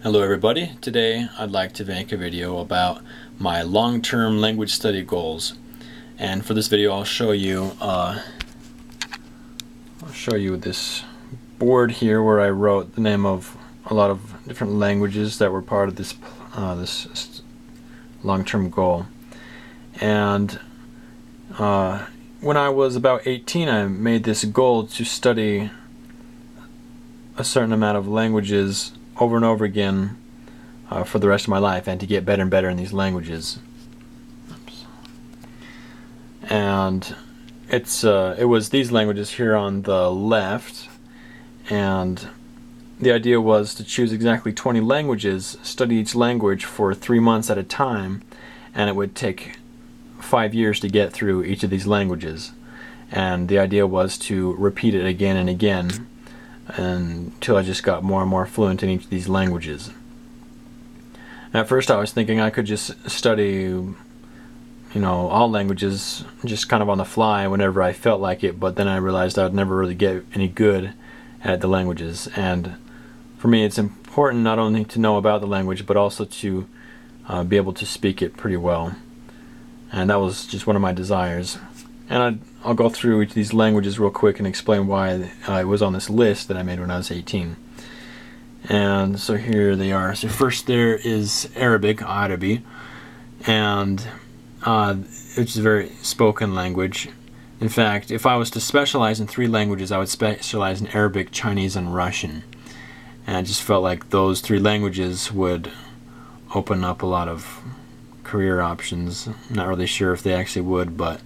Hello everybody, today I'd like to make a video about my long-term language study goals. And for this video I'll show you this board here where I wrote the name of a lot of different languages that were part of this long-term goal. And when I was about 18 I made this goal to study a certain amount of languages over and over again for the rest of my life, and to get better and better in these languages. Oops. And it was these languages here on the left, and the idea was to choose exactly 20 languages, study each language for 3 months at a time, and it would take 5 years to get through each of these languages. And the idea was to repeat it again and again until I just got more and more fluent in each of these languages. At first I was thinking I could just study, all languages just kind of on the fly whenever I felt like it, but then I realized I'd never really get any good at the languages. And for me it's important not only to know about the language but also to be able to speak it pretty well. And that was just one of my desires. And I'll go through each of these languages real quick and explain why it was on this list that I made when I was 18. And so here they are. So first there is Arabic, Arabi, and which is a very spoken language. In fact, if I was to specialize in 3 languages, I would specialize in Arabic, Chinese, and Russian. And I just felt like those 3 languages would open up a lot of career options. I'm not really sure if they actually would, but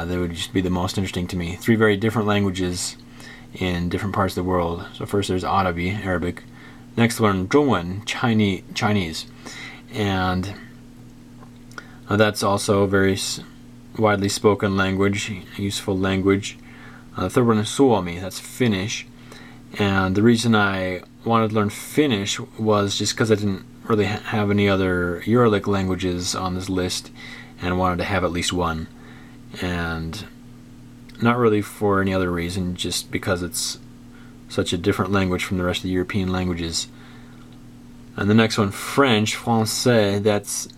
they would just be the most interesting to me. 3 very different languages in different parts of the world. So first there's Arabi, Arabic. Next one, 中文, Chinese. And that's also a very widely spoken language, useful language. The third one is Suomi, that's Finnish. And the reason I wanted to learn Finnish was just because I didn't really have any other Uralic languages on this list, and wanted to have at least one. And not really for any other reason, just because it's such a different language from the rest of the European languages. And the next one, French, Français, that's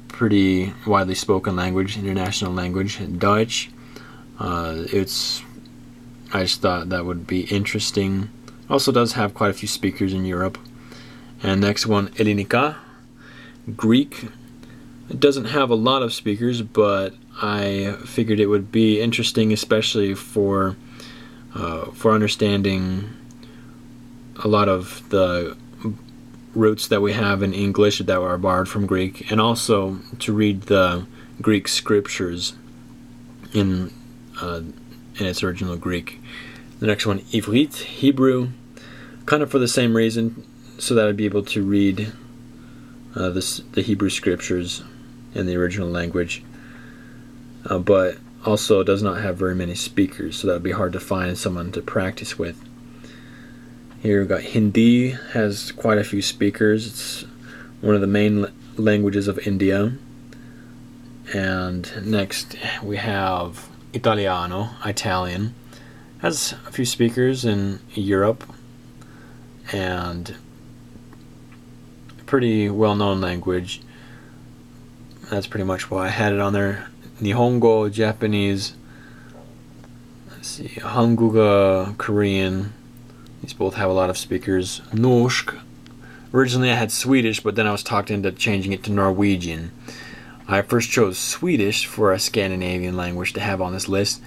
pretty widely spoken language, international language. Dutch, I just thought that would be interesting. Also does have quite a few speakers in Europe. And next one, Ellinika, Greek. It doesn't have a lot of speakers, but I figured it would be interesting, especially for understanding a lot of the roots that we have in English that are borrowed from Greek, and also to read the Greek scriptures in its original Greek. The next one, Ivrit, Hebrew, kind of for the same reason, so that I'd be able to read the Hebrew scriptures in the original language, but also does not have very many speakers, so that would be hard to find someone to practice with. Here we've got Hindi, has quite a few speakers. It's one of the main languages of India. And next we have Italiano, Italian, has a few speakers in Europe, and a pretty well-known language. That's pretty much why I had it on there. Nihongo, Japanese, let's see, Hanguga, Korean. These both have a lot of speakers. Norsk. Originally I had Swedish, but then I was talked into changing it to Norwegian. I first chose Swedish for a Scandinavian language to have on this list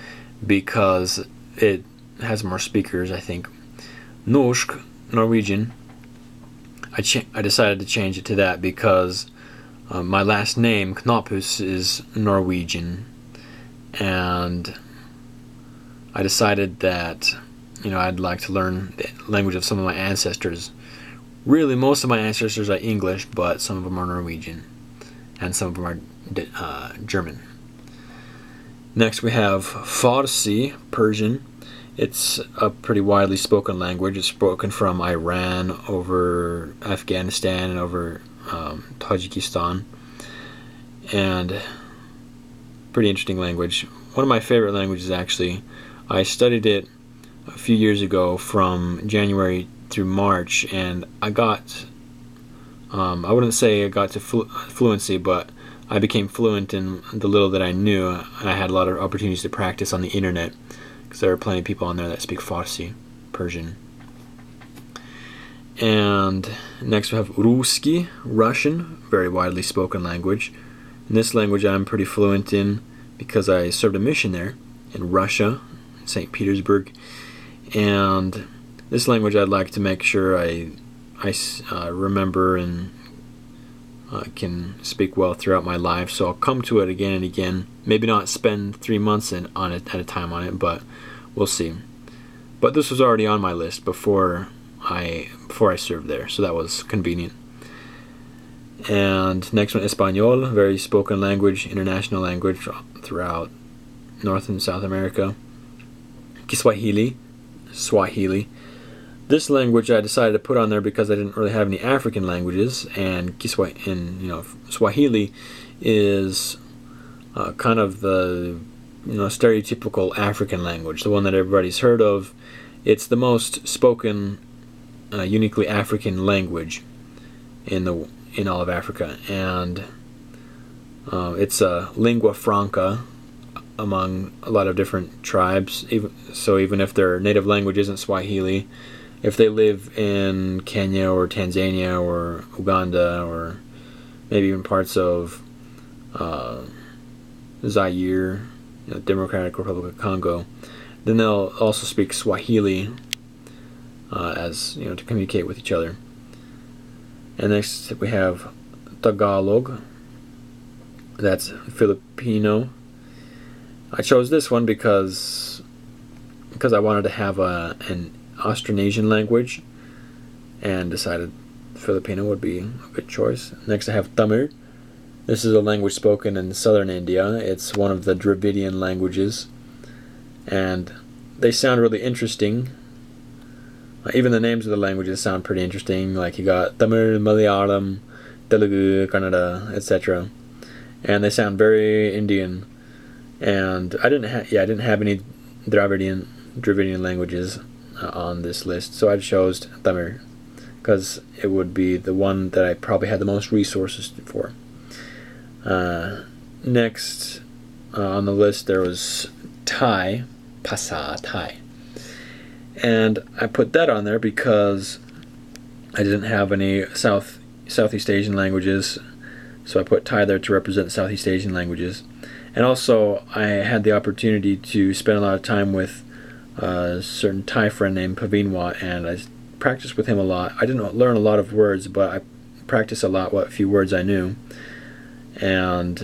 because it has more speakers, I think. Norsk, Norwegian. I decided to change it to that because my last name, Knopus, is Norwegian, and I decided that I'd like to learn the language of some of my ancestors. Really, most of my ancestors are English, but some of them are Norwegian, and some of them are German. Next we have Farsi, Persian. It's a pretty widely spoken language. It's spoken from Iran over Afghanistan and over Tajikistan, and pretty interesting language. One of my favorite languages, actually. I studied it a few years ago from January through March, and I got I wouldn't say I got to fluency, but I became fluent in the little that I knew. I had a lot of opportunities to practice on the internet because there are plenty of people on there that speak Farsi, Persian. And next we have Ruski Russian, very widely spoken language. In this language I'm pretty fluent in because I served a mission there in Russia, St. Petersburg. And this language I'd like to make sure I remember and can speak well throughout my life, so I'll come to it again and again. Maybe not spend 3 months on it at a time on it, but we'll see. But this was already on my list before I served there, so that was convenient. And next one, Espanol, very spoken language, international language throughout North and South America. Kiswahili, Swahili. This language I decided to put on there because I didn't really have any African languages, and Swahili is kind of the stereotypical African language, the one that everybody's heard of. It's the most spoken, uniquely African language in all of Africa, and it's a lingua franca among a lot of different tribes. Even if their native language isn't Swahili, if they live in Kenya or Tanzania or Uganda or maybe even parts of Zaire, Democratic Republic of Congo, then they'll also speak Swahili to communicate with each other. And next we have Tagalog. That's Filipino. I chose this one because I wanted to have an Austronesian language and decided Filipino would be a good choice. Next I have Tamil. This is a language spoken in southern India. It's one of the Dravidian languages, and they sound really interesting. Even the names of the languages sound pretty interesting. Like you got Tamil, Malayalam, Telugu, Kannada, etc. And they sound very Indian. And I didn't have any Dravidian languages on this list, so I chose Tamil because it would be the one that I probably had the most resources for. Next on the list there was Thai, Pasa Thai, and I put that on there because I didn't have any Southeast Asian languages, so I put Thai there to represent Southeast Asian languages. And also I had the opportunity to spend a lot of time with a certain Thai friend named Pavinwa, and I practiced with him a lot. I didn't learn a lot of words, but I practiced a lot what few words I knew. And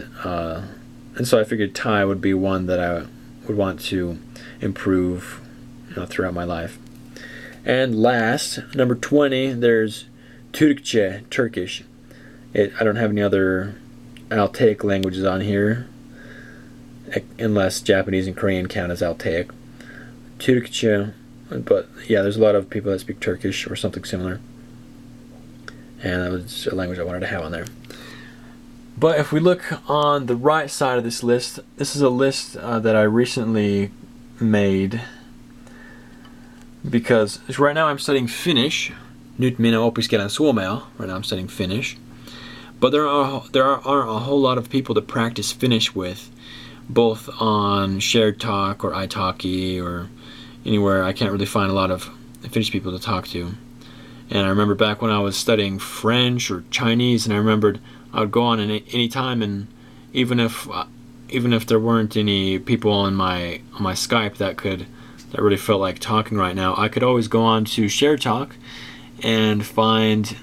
so I figured Thai would be one that I would want to improve throughout my life. And last, number 20, there's Türkçe, Turkish. I don't have any other Altaic languages on here, unless Japanese and Korean count as Altaic. Türkçe, but yeah, there's a lot of people that speak Turkish or something similar, and that was a language I wanted to have on there. But if we look on the right side of this list, this is a list that I recently made because right now I'm studying Finnish. Nyt minä opiskelen suomea. Right now I'm studying Finnish. But there aren't a whole lot of people to practice Finnish with, both on Shared Talk or italki or anywhere. I can't really find a lot of Finnish people to talk to. And I remember back when I was studying French or Chinese, and I remembered I would go on any time, and even if there weren't any people on my Skype that really felt like talking right now, I could always go on to Share Talk and find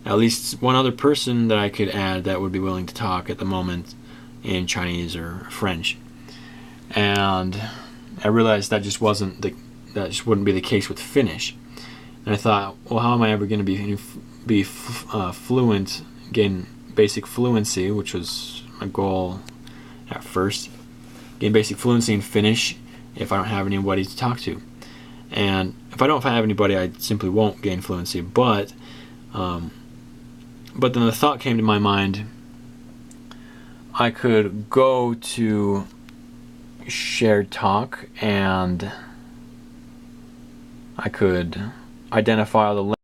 at least one other person that I could add that would be willing to talk at the moment in Chinese or French. And I realized that just wouldn't be the case with Finnish. And I thought, well, how am I ever going to be fluent, gain basic fluency, which was my goal at first, gain basic fluency in Finnish if I don't have anybody to talk to. And if I don't have anybody, I simply won't gain fluency. But then the thought came to my mind, I could go to Shared Talk and I could identify all the